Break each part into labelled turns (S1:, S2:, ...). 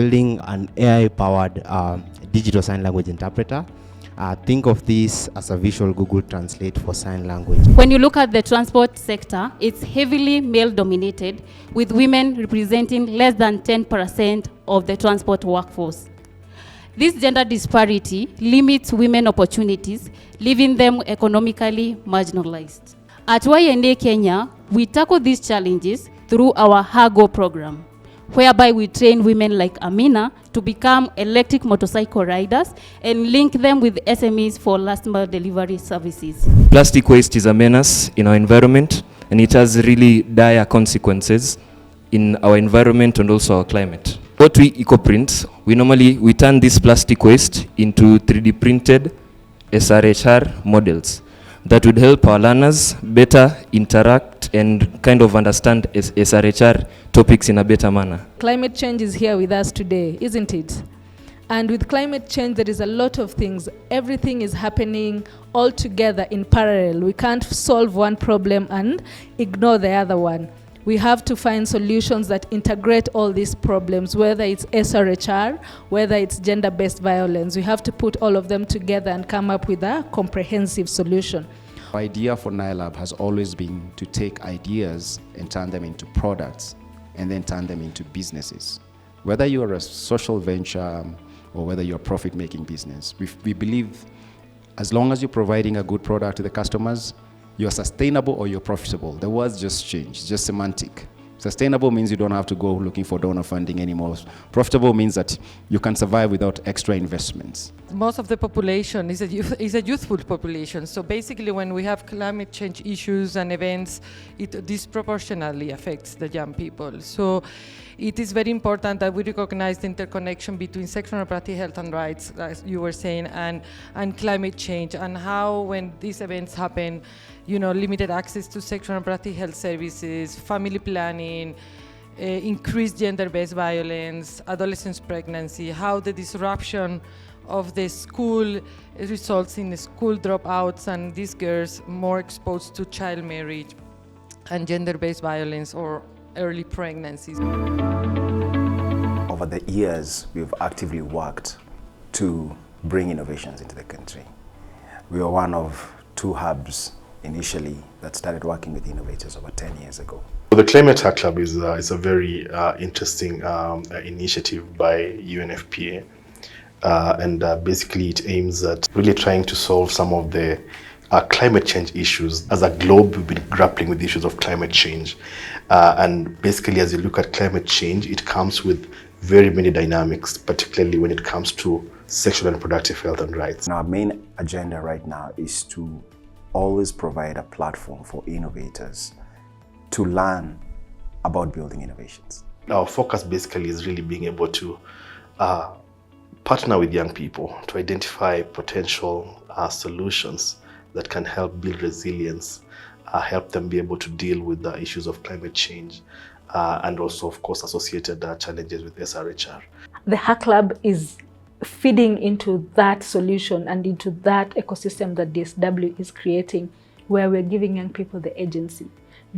S1: building an AI-powered digital sign language interpreter. Think of this as a visual Google Translate for sign language.
S2: When you look at the transport sector, it's heavily male-dominated, with women representing less than 10% of the transport workforce. This gender disparity limits women opportunities, leaving them economically marginalized. At YNA Kenya, we tackle these challenges through our HAGO program, whereby we train women like Amina to become electric motorcycle riders and link them with SMEs for last mile delivery services.
S3: Plastic waste is a menace in our environment, and it has really dire consequences in our environment and also our climate. What we eco-print, we turn this plastic waste into 3D printed SRHR models that would help our learners better interact and kind of understand SRHR topics in a better manner.
S4: Climate change is here with us today, isn't it? And with climate change, there is a lot of things. Everything is happening all together in parallel. We can't solve one problem and ignore the other one. We have to find solutions that integrate all these problems, whether it's SRHR, whether it's gender-based violence. We have to put all of them together and come up with a comprehensive solution.
S5: Our idea for Nailab has always been to take ideas and turn them into products and then turn them into businesses. Whether you're a social venture or whether you're a profit-making business, we believe as long as you're providing a good product to the customers, you're sustainable or you're profitable. The words just change, it's just semantic. Sustainable means you don't have to go looking for donor funding anymore. Profitable means that you can survive without extra investments.
S6: Most of the population is a youthful population. So basically when we have climate change issues and events, it disproportionately affects the young people. So it is very important that we recognize the interconnection between sexual and reproductive health and rights, as you were saying, and climate change, and how when these events happen, limited access to sexual and reproductive health services, family planning, increased gender-based violence, adolescent pregnancy, how the disruption of the school results in school dropouts and these girls more exposed to child marriage and gender-based violence or early pregnancies.
S7: Over the years, we've actively worked to bring innovations into the country. We were one of 2 hubs initially that started working with innovators over 10 years ago.
S8: The Climate Hacklab is a very interesting initiative by UNFPA. And basically it aims at really trying to solve some of the climate change issues. As a globe, we've been grappling with issues of climate change. And basically as you look at climate change, it comes with very many dynamics, particularly when it comes to sexual and reproductive health and rights.
S7: Our main agenda right now is to always provide a platform for innovators to learn about building innovations.
S8: Our focus basically is really being able to partner with young people to identify potential solutions that can help build resilience, help them be able to deal with the issues of climate change, and also, of course, associated challenges with SRHR.
S4: The Hacklab is feeding into that solution and into that ecosystem that DSW is creating, where we're giving young people the agency,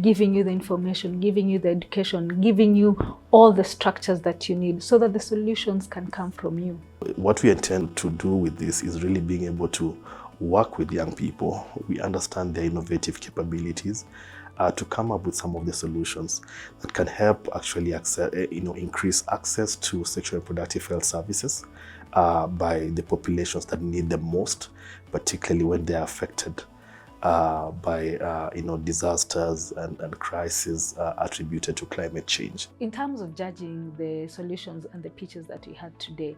S4: giving you the information, giving you the education, giving you all the structures that you need so that the solutions can come from you.
S8: What we intend to do with this is really being able to work with young people. We understand their innovative capabilities to come up with some of the solutions that can help actually increase access to sexual and reproductive health services by the populations that need them most, particularly when they are affected by disasters and crises attributed to climate change.
S4: In terms of judging the solutions and the pitches that we had today,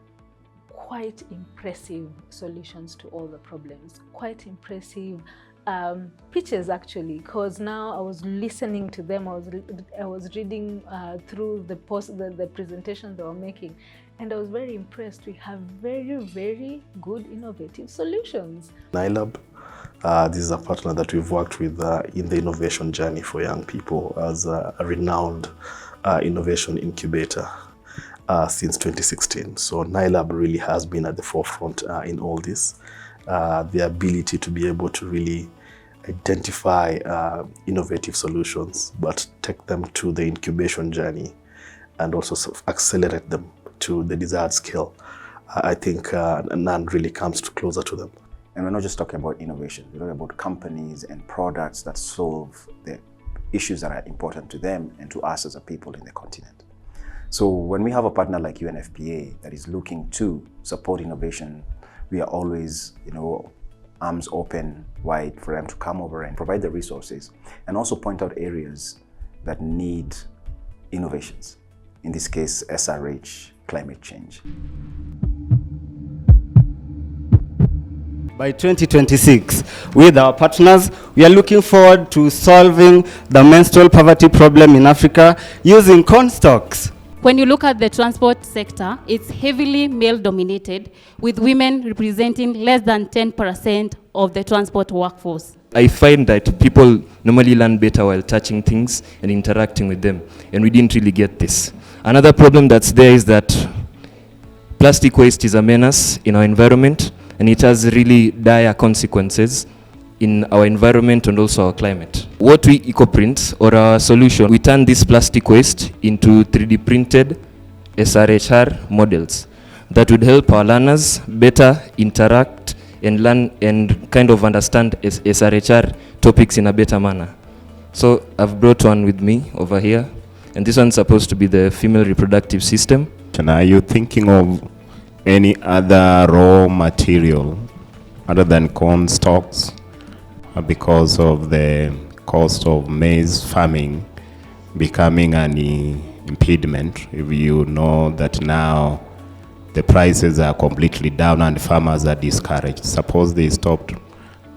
S4: quite impressive solutions to all the problems, quite impressive pitches actually, because now I was listening to them, I was reading through the presentation they were making, and I was very impressed. We have very, very good innovative solutions.
S8: Nailab, this is a partner that we've worked with in the innovation journey for young people as a renowned innovation incubator since 2016. So Nailab really has been at the forefront in all this. The ability to be able to really identify innovative solutions, but take them to the incubation journey and also sort of accelerate them to the desired scale, I think none really comes closer to them.
S7: And we're not just talking about innovation, we're talking about companies and products that solve the issues that are important to them and to us as a people in the continent. So when we have a partner like UNFPA that is looking to support innovation, we are always, arms open wide for them to come over and provide the resources and also point out areas that need innovations. In this case, SRH, climate change.
S9: By 2026, with our partners, we are looking forward to solving the menstrual poverty problem in Africa using corn stalks.
S2: When you look at the transport sector, it's heavily male-dominated, with women representing less than 10% of the transport workforce.
S3: I find that people normally learn better while touching things and interacting with them, and we didn't really get this. Another problem that's there is that plastic waste is a menace in our environment, and it has really dire consequences in our environment and also our climate. What we eco-print, or our solution, we turn this plastic waste into 3D printed SRHR models that would help our learners better interact and learn and kind of understand SRHR topics in a better manner. So I've brought one with me over here, and this one's supposed to be the female reproductive system.
S10: And are you thinking of any other raw material other than corn stalks because of the cost of maize farming becoming an impediment? If you know that now the prices are completely down and farmers are discouraged, suppose they stopped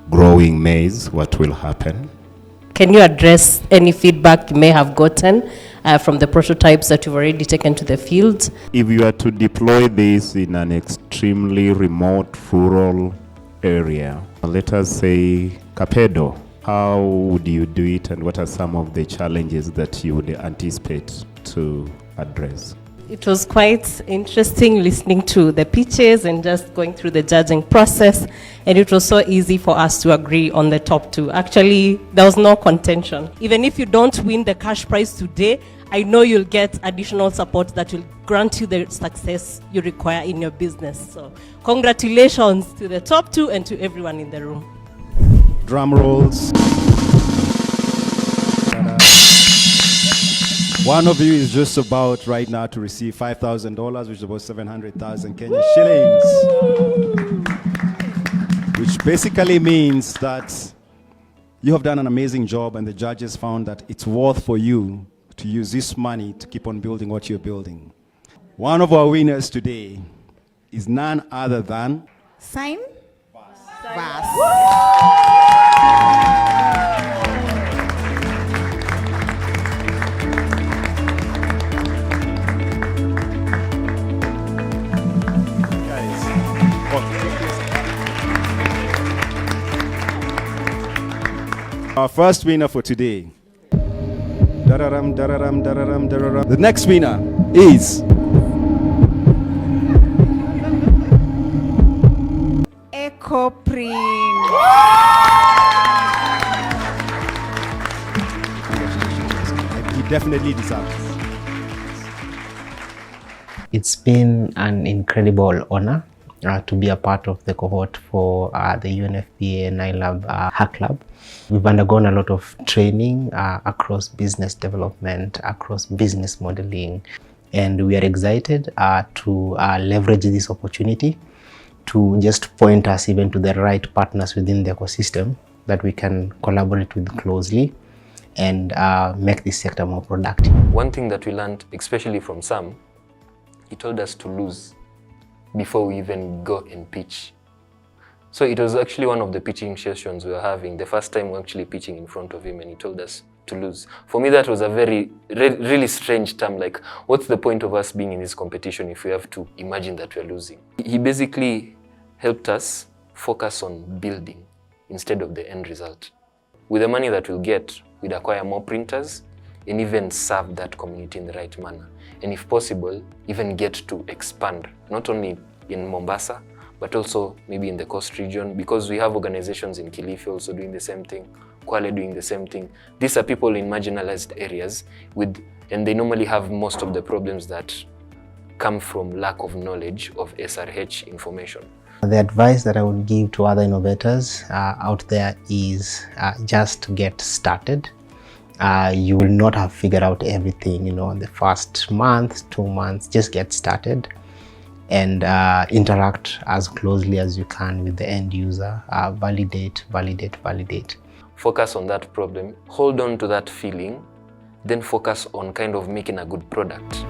S10: growing maize, what will happen?
S11: Can you address any feedback you may have gotten from the prototypes that you've already taken to the field?
S10: If you are to deploy this in an extremely remote rural area, let us say Kapedo, how would you do it, and what are some of the challenges that you would anticipate to address?
S11: It was quite interesting listening to the pitches and just going through the judging process, and it was so easy for us to agree on the top two. Actually, there was no contention. Even if you don't win the cash prize today, I know you'll get additional support that will grant you the success you require in your business. So congratulations to the top two and to everyone in the room.
S1: Drum rolls. One of you is just about right now to receive $5,000, which is about 700,000 Kenya shillings. Which basically means that you have done an amazing job, and the judges found that it's worth for you to use this money to keep on building what you're building. One of our winners today is none other than
S12: Sign Vas.
S1: Our first winner for today. Dararam, dararam, dararam, dararam. The next winner is
S12: EcoPrint.
S1: He definitely deserves it.
S13: It's been an incredible honor to be a part of the cohort for the UNFPA Nailab Hacklab. We've undergone a lot of training across business development, across business modeling, and we are excited to leverage this opportunity to just point us even to the right partners within the ecosystem that we can collaborate with closely and make this sector more productive.
S3: One thing that we learned, especially from Sam, he told us to lose before we even go and pitch. So it was actually one of the pitching sessions we were having, the first time we were actually pitching in front of him, and he told us to lose. For me, that was a really strange term. Like, what's the point of us being in this competition if we have to imagine that we're losing? He basically helped us focus on building instead of the end result. With the money that we'll get, we'd acquire more printers and even serve that community in the right manner. And if possible, even get to expand, not only in Mombasa, but also maybe in the coast region, because we have organizations in Kilifi also doing the same thing, Kwale doing the same thing. These are people in marginalized areas and they normally have most of the problems that come from lack of knowledge of SRH information.
S13: The advice that I would give to other innovators out there is just get started. You will not have figured out everything, in the first month, 2 months. Just get started and interact as closely as you can with the end user. Validate.
S3: Focus on that problem, hold on to that feeling, then focus on kind of making a good product.